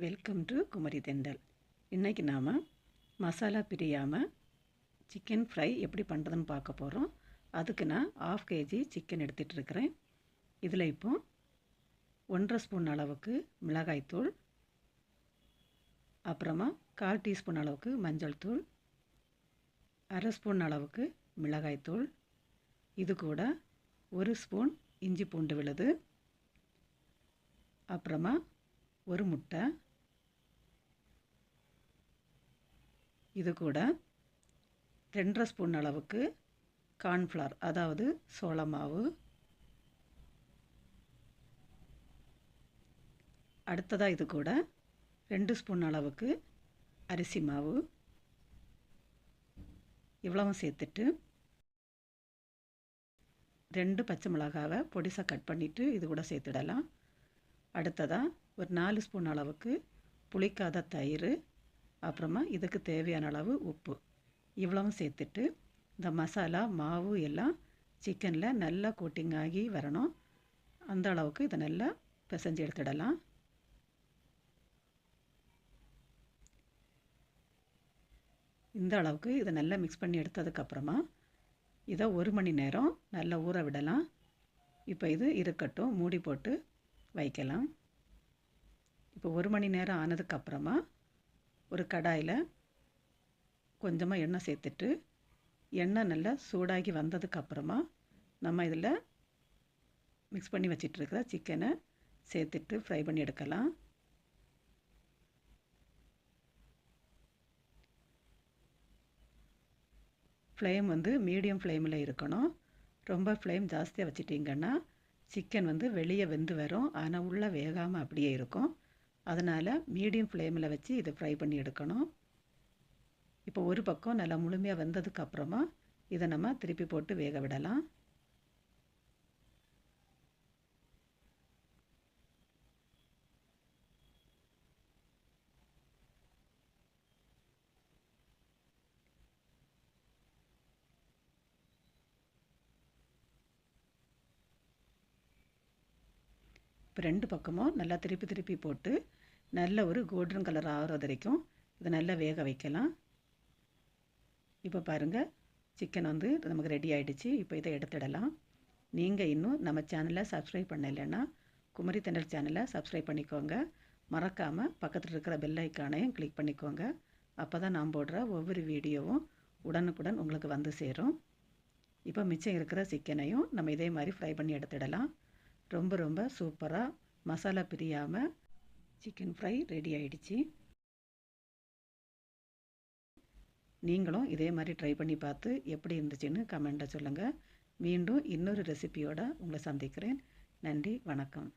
Welcome to Kumari தெண்டல். இன்றைக்கி நாம் மசாலா பிரியாமல் சிக்கன் ஃப்ரை எப்படி பண்ணுறதுன்னு பார்க்க போகிறோம். அதுக்கு நான் 1/2 kg சிக்கன் எடுத்துகிட்ருக்கிறேன். இதில் இப்போ 1.5 ஸ்பூன் அளவுக்கு மிளகாய்த்தூள், அப்புறமா 1/4 டீஸ்பூன் அளவுக்கு மஞ்சள் தூள், 1/2 ஸ்பூன் அளவுக்கு மிளகாய்த்தூள், இது கூட 1 ஸ்பூன் இஞ்சி பூண்டு விழுது, அப்புறமா 1 முட்டை, இது கூட 2.5 ஸ்பூன் அளவுக்கு கார்ன்ஃப்ளவர், அதாவது சோள மாவு. அடுத்ததாக இது கூட 2 ஸ்பூன் அளவுக்கு அரிசி மாவு. இவ்வளவும் சேர்த்துட்டு 2 பச்சை மிளகாவை பொடிசாக கட் பண்ணிவிட்டு இது கூட சேர்த்துடலாம். அடுத்ததாக ஒரு 4 ஸ்பூன் அளவுக்கு புளிக்காத தயிர், அப்புறமா இதுக்கு தேவையான அளவு உப்பு, இவ்வளவும் சேர்த்துட்டு இந்த மசாலா மாவு எல்லாம் சிக்கனில் நல்லா கோட்டிங் ஆகி வரணும். அந்த அளவுக்கு இதை நல்லா பிசைஞ்சு எடுத்துடலாம். இந்த அளவுக்கு இதை நல்லா மிக்ஸ் பண்ணி எடுத்ததுக்கப்புறமா இதை 1 மணி நேரம் நல்லா ஊற விடலாம். இப்போ இது இருக்கட்டும், மூடி போட்டு வைக்கலாம். இப்போ 1 மணி நேரம் ஆனதுக்கப்புறமா ஒரு கடாயில் கொஞ்சமாக எண்ணெய் சேர்த்துட்டு, எண்ணெய் நல்லா சூடாகி வந்ததுக்கப்புறமா நம்ம இதில் மிக்ஸ் பண்ணி வச்சிட்ருக்கிற சிக்கனை சேர்த்துட்டு ஃப்ரை பண்ணி எடுக்கலாம். ஃப்ளேம் வந்து மீடியம் ஃப்ளேமில் இருக்கணும். ரொம்ப ஃப்ளேம் ஜாஸ்தியாக வச்சிட்டிங்கன்னா சிக்கன் வந்து வெளியே வெந்து வரும், ஆனால் உள்ளே வேகாமல் அப்படியே இருக்கும். அதனால் மீடியம் ஃப்ளேமில் வச்சு இதை ஃப்ரை பண்ணி எடுக்கணும். இப்போ ஒரு பக்கம் நல்லா முழுமையாக வெந்ததுக்கப்புறமா இதை நம்ம திருப்பி போட்டு வேக விடலாம். இப்போ 2 பக்கமும் நல்லா திருப்பி போட்டு நல்ல ஒரு கோல்டன் கலர் ஆகிற வரைக்கும் இதை நல்லா வேக வைக்கலாம். இப்போ பாருங்கள், சிக்கன் வந்து நமக்கு ரெடி ஆகிடுச்சு. இப்போ இதை எடுத்துடலாம். நீங்கள் இன்னும் நம்ம சேனலை சப்ஸ்கிரைப் பண்ணலைன்னா குமரி தெண்டல் சேனலை சப்ஸ்கிரைப் பண்ணிக்கோங்க. மறக்காமல் பக்கத்தில் இருக்கிற பெல் ஐக்கானையும் கிளிக் பண்ணிக்கோங்க. அப்போ தான் நான் போடுற ஒவ்வொரு வீடியோவும் உடனுக்குடன் உங்களுக்கு வந்து சேரும். இப்போ மிச்சம் இருக்கிற சிக்கனையும் நம்ம இதே மாதிரி ஃப்ரை பண்ணி எடுத்துடலாம். ரொம்ப சூப்பராக மசாலா பிரியாமல் சிக்கன் ஃப்ரை ரெடி ஆகிடுச்சு. நீங்களும் இதே மாதிரி ட்ரை பண்ணி பார்த்து எப்படி இருந்துச்சுன்னு கமெண்ட்டில் சொல்லுங்கள். மீண்டும் இன்னொரு ரெசிபியோடு உங்களை சந்திக்கிறேன். நன்றி, வணக்கம்.